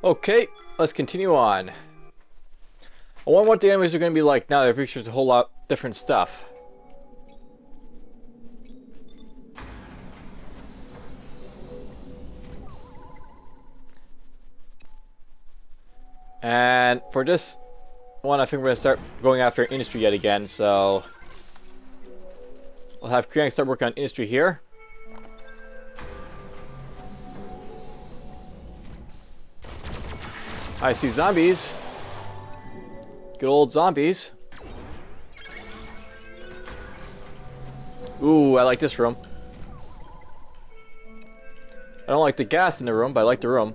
Okay, let's continue on. I wonder what the enemies are going to be like now that I've researched a whole lot different stuff. And for this one, I think we're going to start going after industry yet again, so I'll have Kriang start working on industry here. I see zombies. Good old zombies. Ooh, I like this room. I don't like the gas in the room, but I like the room.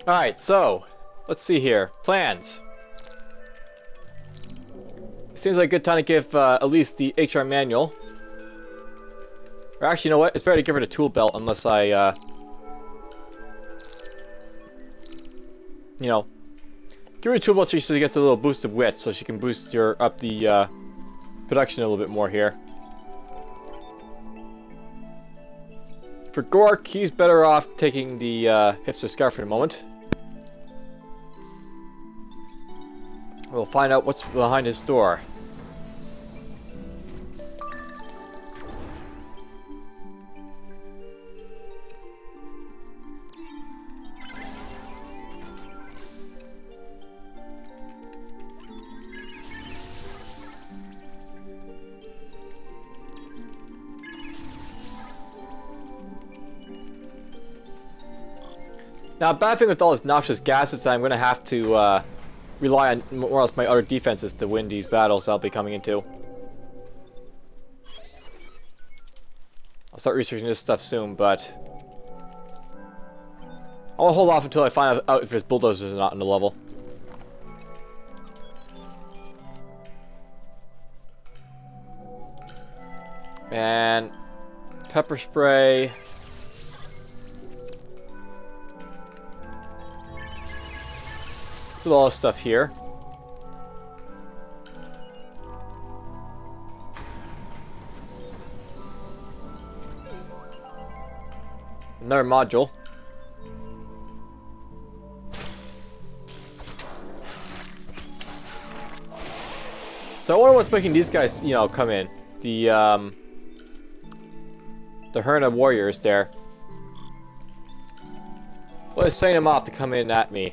Alright, so, let's see here. Plans. Seems like a good time to give Elise the HR manual. Or actually, you know what? It's better to give her the tool belt unless I, you know, give her the tool belt so she gets a little boost of wit, so she can boost up the production a little bit more here. For Gork, he's better off taking the hipster scarf for the moment. We'll find out what's behind his door. Now, bad thing with all this noxious gases that I'm going to have to rely on more or less my other defenses to win these battles I'll be coming into. I'll start researching this stuff soon, but I'll hold off until I find out if there's bulldozers or not in the level. And pepper spray. Put all this stuff here. Another module. So I wonder what's making these guys, you know, come in. The Herna warriors there. What is setting them off to come in at me?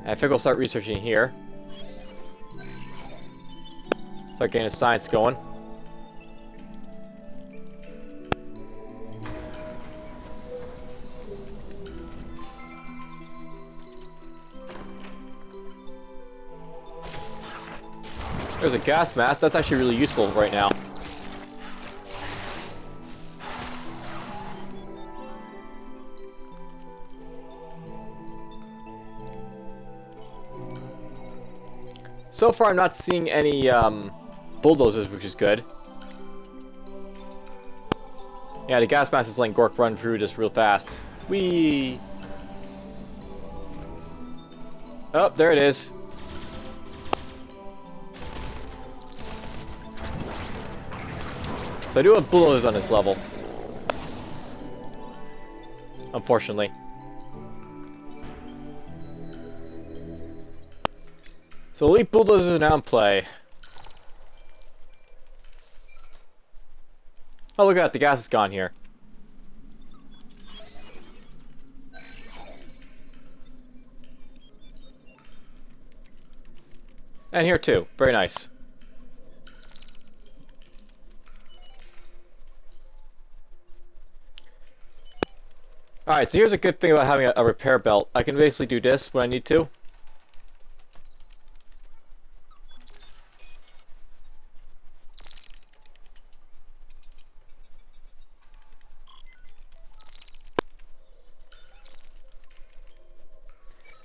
I think we'll start researching here. Start getting the science going. There's a gas mask. That's actually really useful right now. So far, I'm not seeing any bulldozers, which is good. Yeah, the gas mask is letting Gork run through just real fast. Whee! Oh, there it is. So I do have bulldozers on this level. Unfortunately. So elite bulldozers are now in play. Oh, look at that, the gas is gone here. And here too, very nice. Alright, so here's a good thing about having a repair belt. I can basically do this when I need to.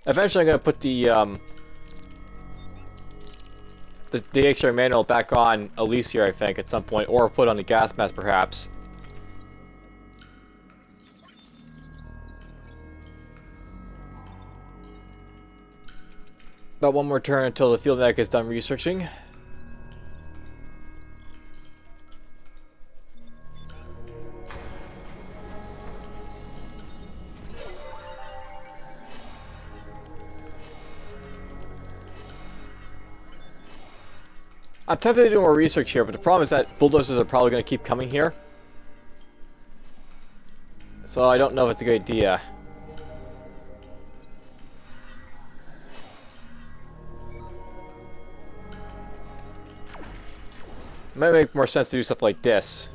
Eventually, I'm going to put the DXR manual back on Elise here, I think, at some point, or put on the gas mask, perhaps. About one more turn until the field medic is done researching. I'm tempted to do more research here, but the problem is that bulldozers are probably going to keep coming here. So I don't know if it's a good idea. It might make more sense to do stuff like this.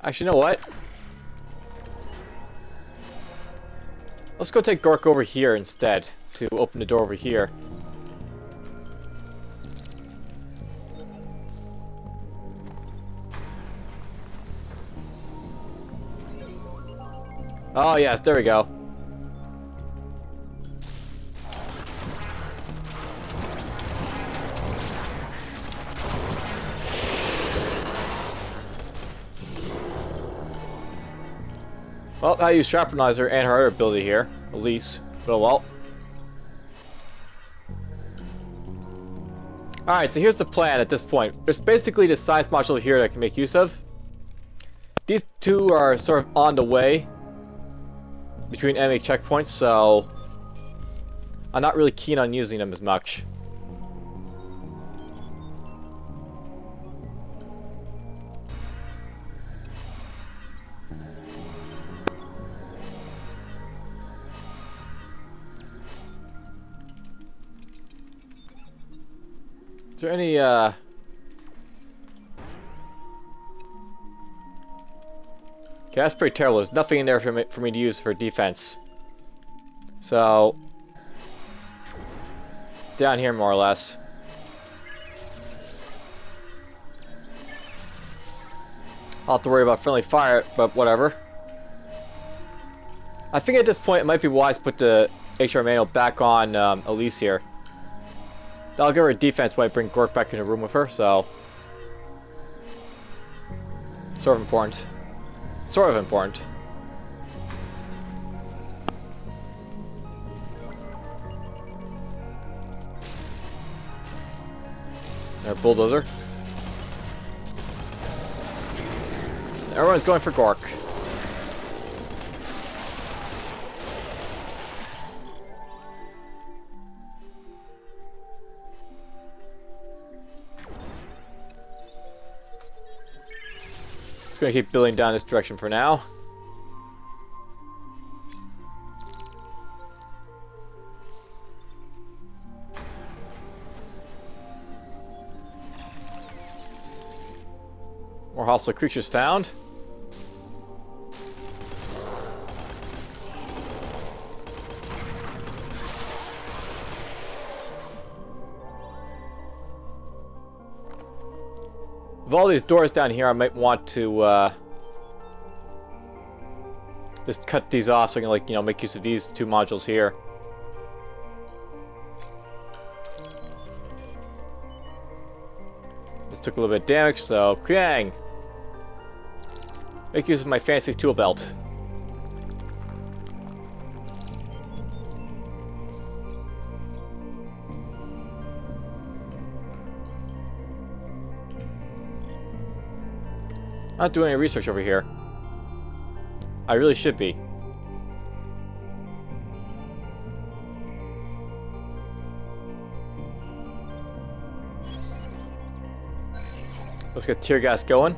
Actually, you know what? Let's go take Gork over here instead to open the door over here. Oh yes, there we go. Well, I use Sharpenizer and her other ability here, Elise. But well. Alright, so here's the plan at this point. There's basically this science module here that I can make use of. These two are sort of on the way between enemy checkpoints, so I'm not really keen on using them as much. Is there any, Okay, that's pretty terrible. There's nothing in there for me to use for defense. So, down here more or less. I'll have to worry about friendly fire, but whatever. I think at this point it might be wise to put the HR manual back on Elise here. That'll give her a defense, might bring Gork back in the room with her, so... Sort of important. Sort of important. Our bulldozer. Everyone's going for Gork. Gonna keep building down this direction for now. More hostile creatures found. With all these doors down here, I might want to just cut these off so I can, like, you know, make use of these two modules here. This took a little bit of damage, so Kriang! Make use of my fancy tool belt. Not doing any research over here. I really should be. Let's get tear gas going.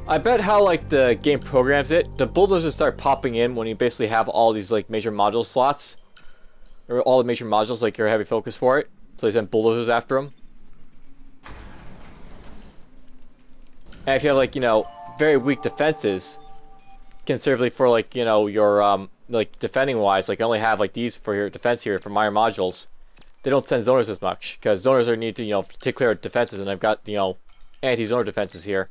I bet how, like, the game programs it, the bulldozers start popping in when you basically have all these, like, major module slots. Or all the major modules, like, your heavy focus for it. So they send bulldozers after them. And if you have, like, you know, very weak defenses, considerably for, like, you know, your, like, defending-wise, like, I only have, like, these for your defense here, for minor modules. They don't send zoners as much, because zoners are need to, you know, take clear of defenses, and I've got, you know, anti-zoner defenses here.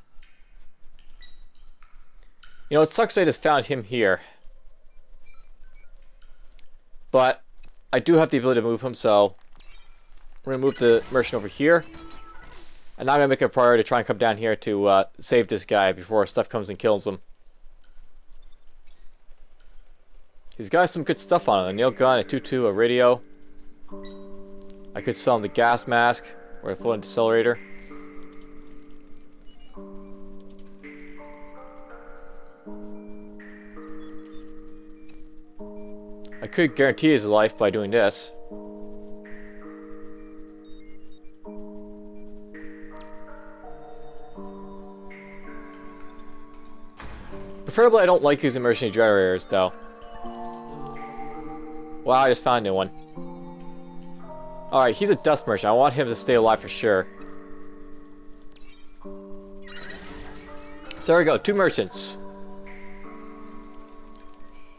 You know, it sucks that I just found him here. But I do have the ability to move him, so we're going to move the merchant over here. And I'm gonna make it a priority to try and come down here to save this guy before stuff comes and kills him. He's got some good stuff on him. A nail gun, a 2-2, a radio. I could sell him the gas mask or the floating accelerator. I could guarantee his life by doing this. Preferably I don't like using mercenary generators though. Wow, I just found a new one. Alright, he's a dust merchant. I want him to stay alive for sure. So there we go, 2 merchants.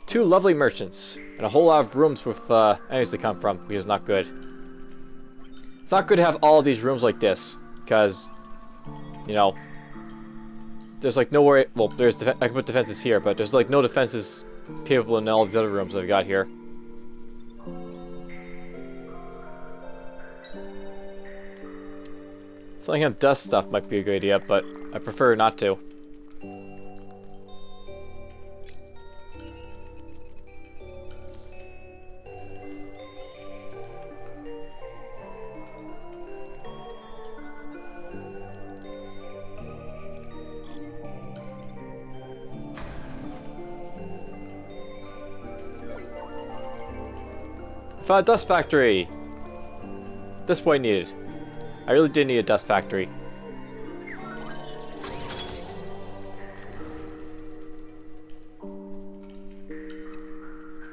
2 lovely merchants. And a whole lot of rooms with enemies to come from, which is not good. It's not good to have all of these rooms like this, because, you know, there's like nowhere, well, there's, I can put defenses here, but there's like no defenses capable in all these other rooms I've got here. Selling him dust stuff might be a good idea, but I prefer not to. Found a dust factory! This boy needed. I really did need a dust factory.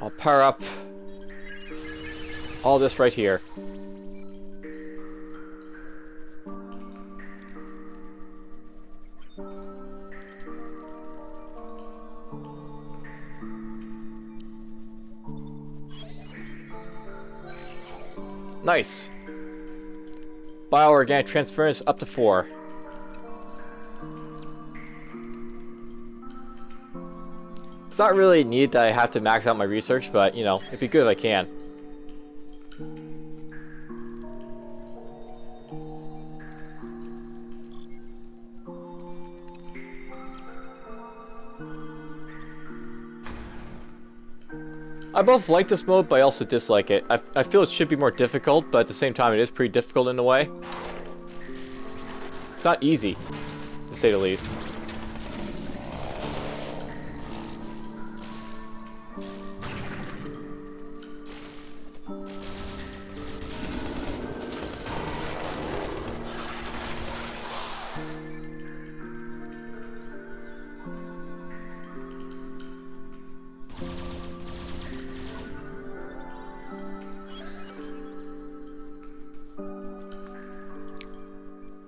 I'll power up all this right here. Nice. Bioorganic transference up to 4. It's not really neat that I have to max out my research, but you know, it'd be good if I can. I both like this mode, but I also dislike it. I feel it should be more difficult, but at the same time it is pretty difficult in a way. It's not easy, to say the least.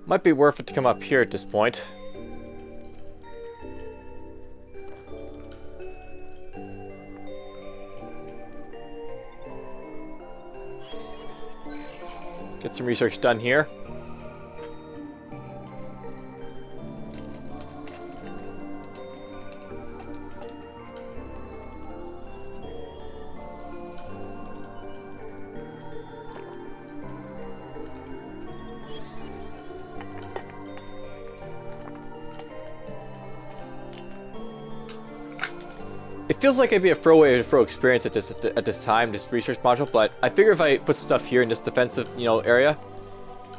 Might be worth it to come up here at this point. Get some research done here. It feels like it'd be a throwaway to throw experience at this time, this research module, but I figure if I put stuff here in this defensive, you know, area,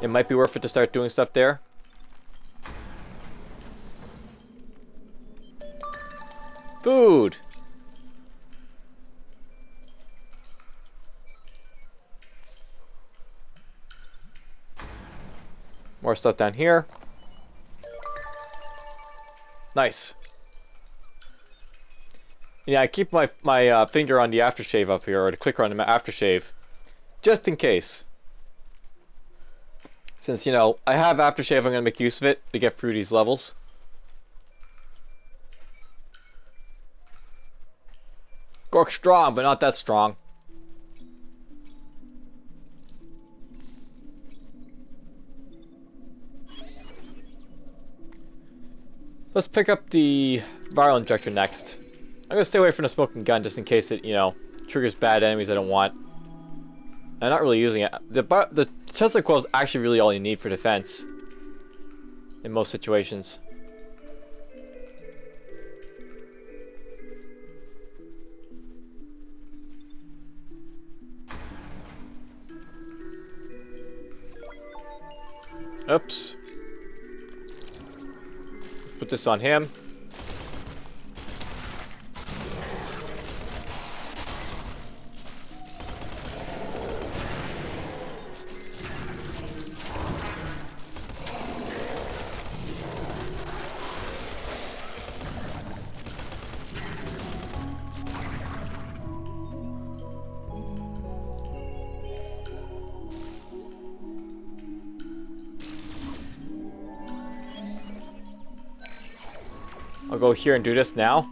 it might be worth it to start doing stuff there. Food! More stuff down here. Nice. Yeah, I keep my finger on the aftershave up here, or the clicker on the aftershave, just in case. Since, you know, I have aftershave, I'm going to make use of it to get through these levels. Gork's strong, but not that strong. Let's pick up the viral injector next. I'm gonna stay away from the smoking gun just in case it, you know, triggers bad enemies I don't want. I'm not really using it. The Tesla coil is actually really all you need for defense. in most situations. Oops. Put this on him. I'll go here and do this now.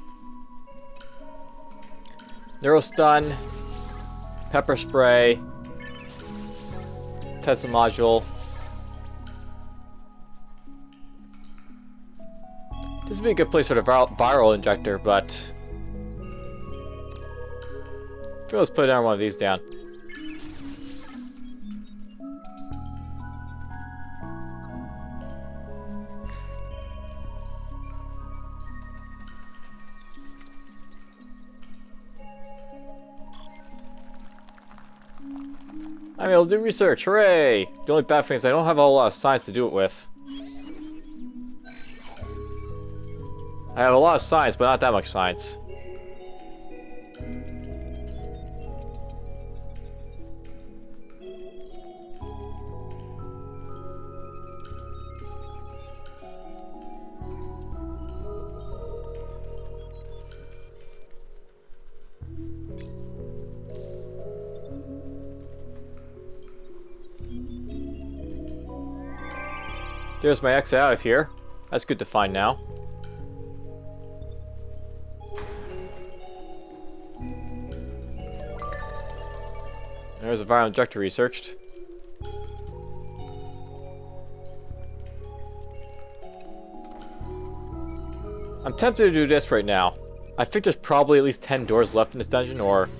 Neuro stun, pepper spray, Tesla module. This would be a good place for the viral injector, but let's put down one of these down. I'm able to do research, hooray! The only bad thing is I don't have a whole lot of science to do it with. I have a lot of science, but not that much science. There's my exit out of here. That's good to find now. There's a viral injector researched. I'm tempted to do this right now. I think there's probably at least 10 doors left in this dungeon, or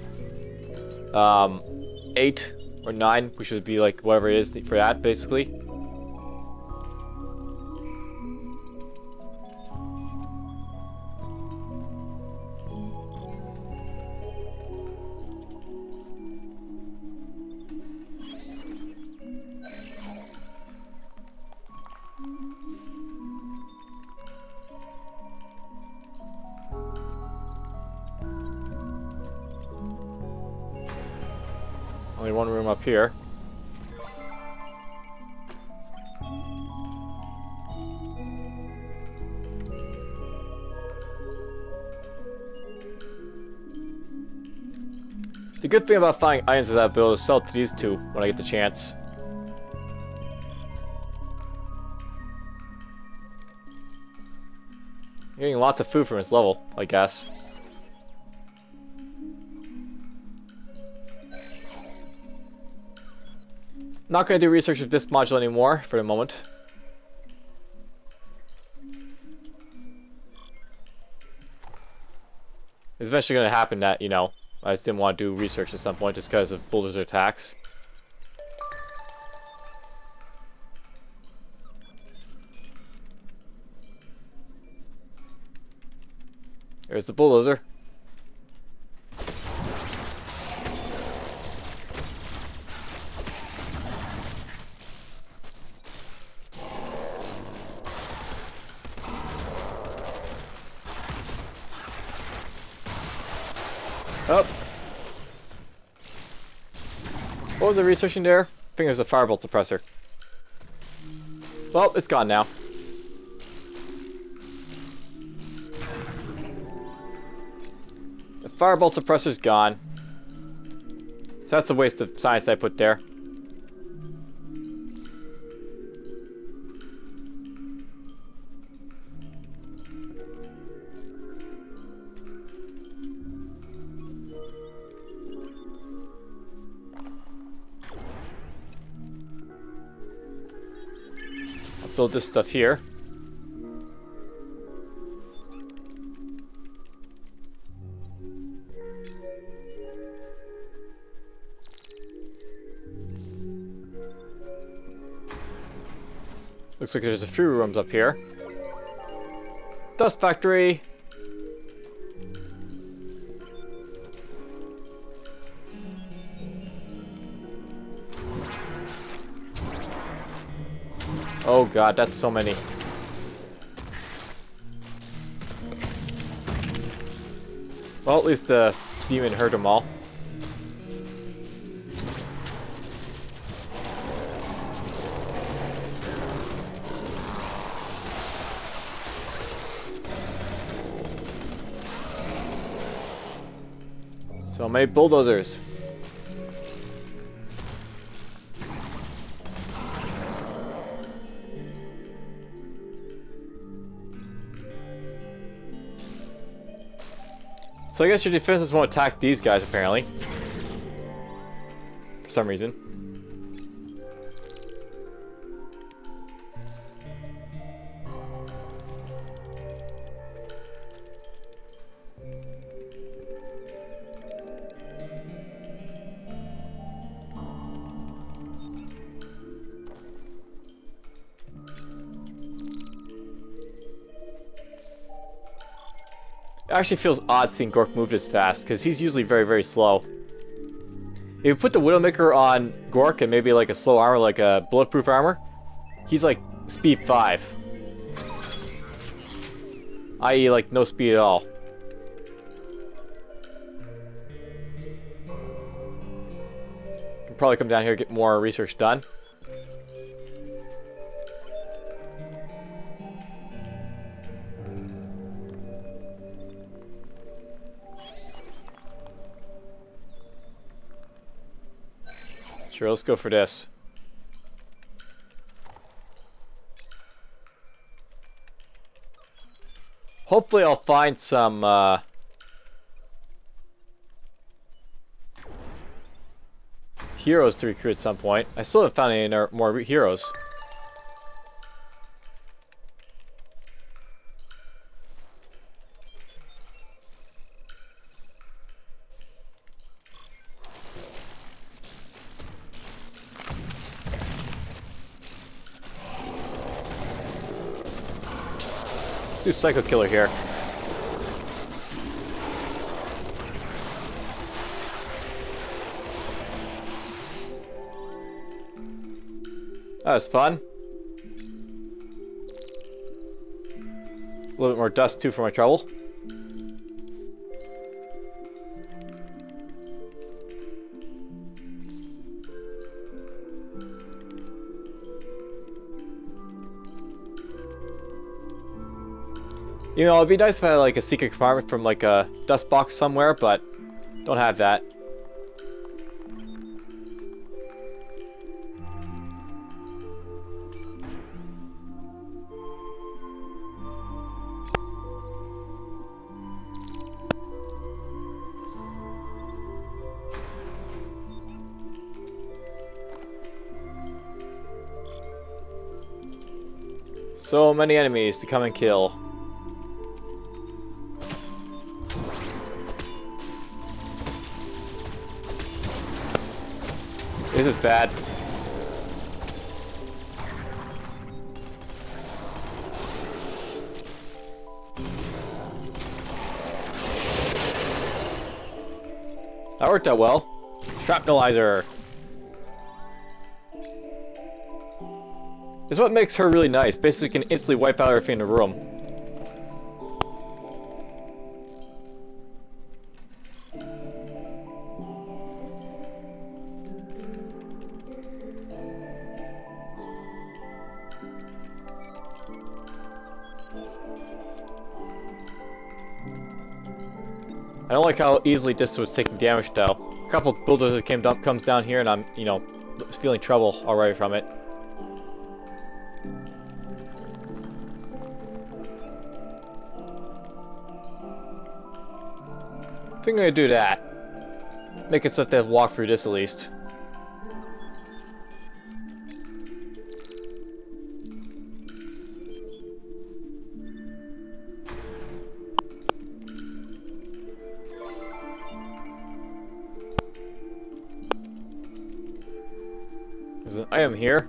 8 or 9, which would be like whatever it is for that, basically. Only one room up here. The good thing about finding items is that I'll be able to sell to these two when I get the chance. Getting lots of food from this level, I guess. Not going to do research with this module anymore for the moment. It's eventually going to happen that, you know, I just didn't want to do research at some point just because of bulldozer attacks. There's the bulldozer. Oh. What was I researching there? I think it was a firebolt suppressor. Well, it's gone now. The firebolt suppressor's gone. So that's a waste of science I put there. Build this stuff here. Looks like there's a few rooms up here. Dust factory. Oh god, that's so many. Well, at least the demon hurt them all. So many bulldozers. So I guess your defenses won't attack these guys, apparently. For some reason. It actually feels odd seeing Gork move this fast, because he's usually very, very slow. If you put the Widowmaker on Gork and maybe like a slow armor, like a bulletproof armor, he's like speed 5. I.e. like no speed at all. Can probably come down here and get more research done. Sure, let's go for this. Hopefully I'll find some, heroes to recruit at some point. I still haven't found any more heroes. Let's do Psycho Killer here. That was fun. A little bit more dust too for my trouble. You know, it'd be nice if I had like a secret compartment from like a dust box somewhere, but don't have that. So many enemies to come and kill. This is bad. That worked out well. Shrapnelizer. This is what makes her really nice. Basically, you can instantly wipe out everything in the room. I don't like how easily this was taking damage though. A couple bulldozers comes down here and I'm, you know, feeling trouble already from it. I think I'm gonna do that. Make it so that they walk through this at least. There's an item here.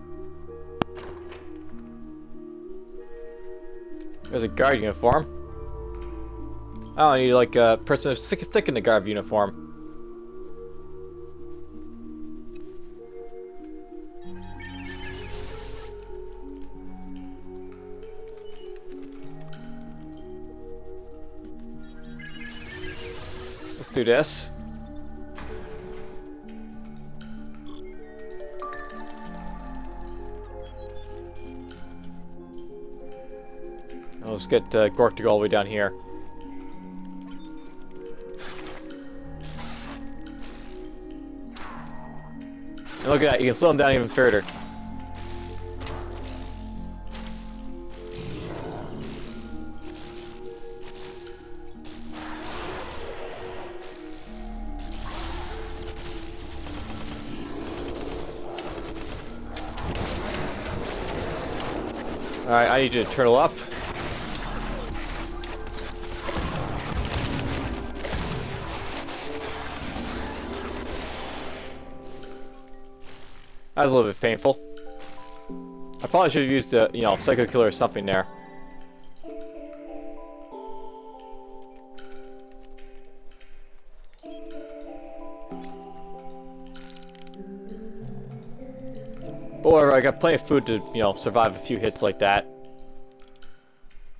There's a guard uniform. I don't need like a person stick in the guard uniform. Let's do this. Let's get Gork to go all the way down here. And look at that, you can slow him down even further. Alright, I need you to turtle up. That was a little bit painful. I probably should have used a, you know, Psycho Killer or something there. But whatever, I got plenty of food to, you know, survive a few hits like that.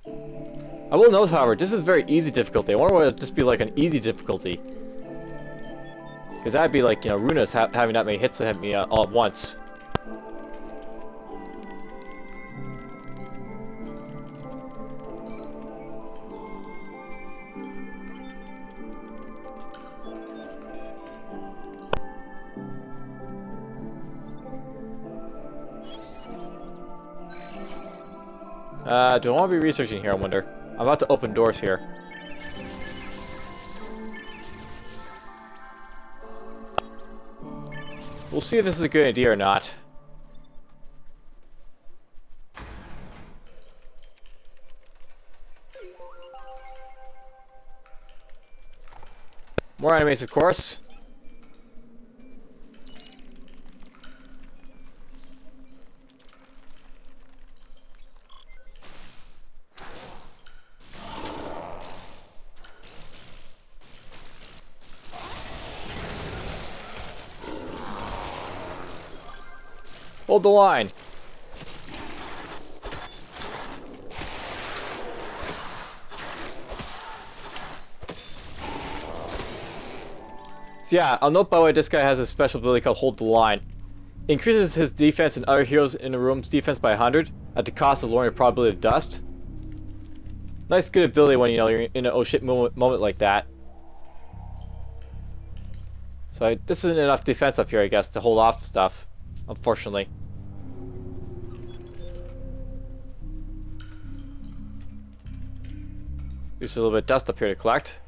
I will note, however, this is very easy difficulty. I wonder why it would just be like an easy difficulty. Because that'd be like, you know, Runa's having that many hits to hit me all at once. Do I want to be researching here, I wonder? I'm about to open doors here. We'll see if this is a good idea or not. More enemies, of course. Hold the line. So yeah, I'll note by the way this guy has a special ability called Hold the Line. Increases his defense and other heroes in the room's defense by 100 at the cost of lowering the probability of dust. Nice good ability when, you know, you're in an oh shit moment like that. So this isn't enough defense up here, I guess, to hold off stuff, unfortunately. There's a little bit of dust up here to collect.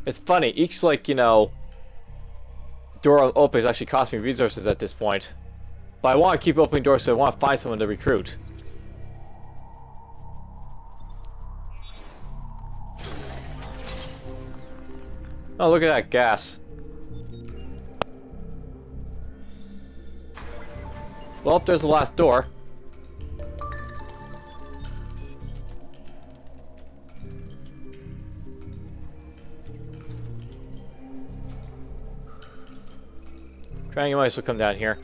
It's funny, each, like, you know, door opens actually cost me resources at this point. But I want to keep opening doors, so I want to find someone to recruit. Oh, look at that gas. Well, there's the last door. You might as well come down here.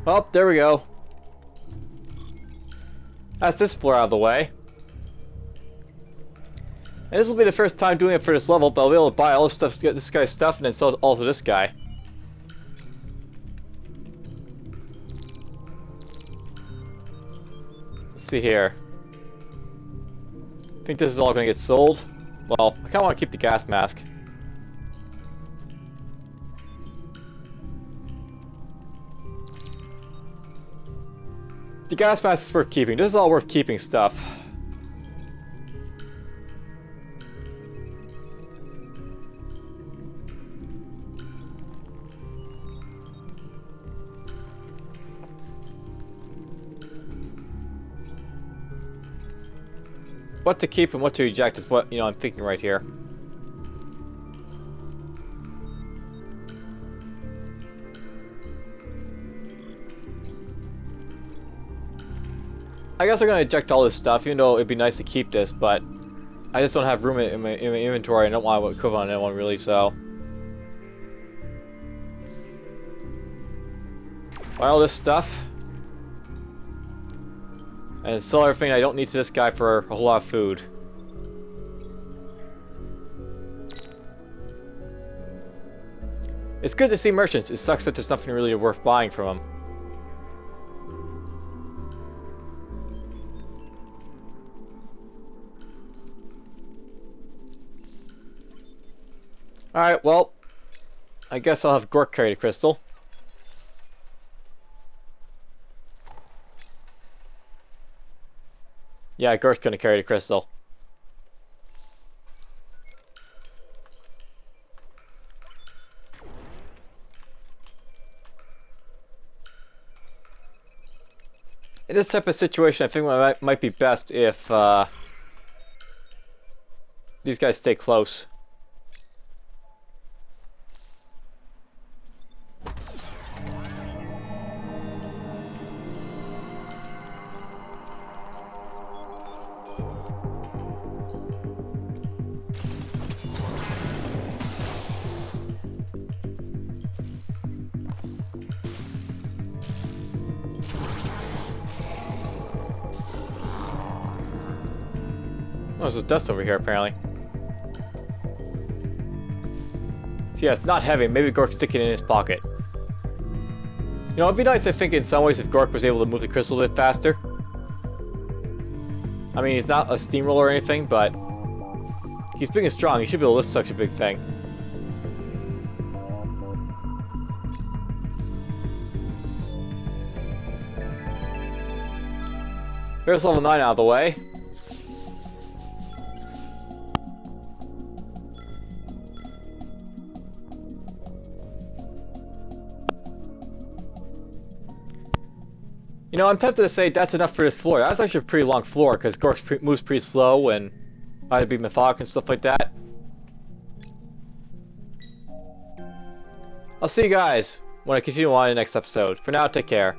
Oh, there we go. That's this floor out of the way. And this will be the first time doing it for this level, but I'll be able to buy all this stuff, get this guy's stuff, and then sell it all to this guy. Let's see here. I think this is all going to get sold. Well, I kind of want to keep the gas mask. The gas mask is worth keeping. This is all worth keeping stuff. What to keep and what to eject is what, I'm thinking right here. I guess I'm gonna eject all this stuff, even though it'd be nice to keep this, but I just don't have room in my inventory. I don't want to equip on anyone really, so. Buy all this stuff. And sell everything I don't need to this guy for a whole lot of food. It's good to see merchants. It sucks that there's nothing really worth buying from them. Alright, well, I guess I'll have Gork carry the crystal. Yeah, Gork's gonna carry the crystal. In this type of situation, I think it might be best if these guys stay close. Oh, there's dust over here, apparently. So yeah, it's not heavy. Maybe Gork's sticking it in his pocket. It'd be nice, I think, in some ways, if Gork was able to move the crystal a bit faster. I mean, he's not a steamroller or anything, but he's big and strong. He should be able to lift such a big thing. There's level 9 out of the way. I'm tempted to say that's enough for this floor. That's actually a pretty long floor, because Gork moves pretty slow and I'd be methodical and stuff like that. I'll see you guys when I continue on in the next episode. For now, take care.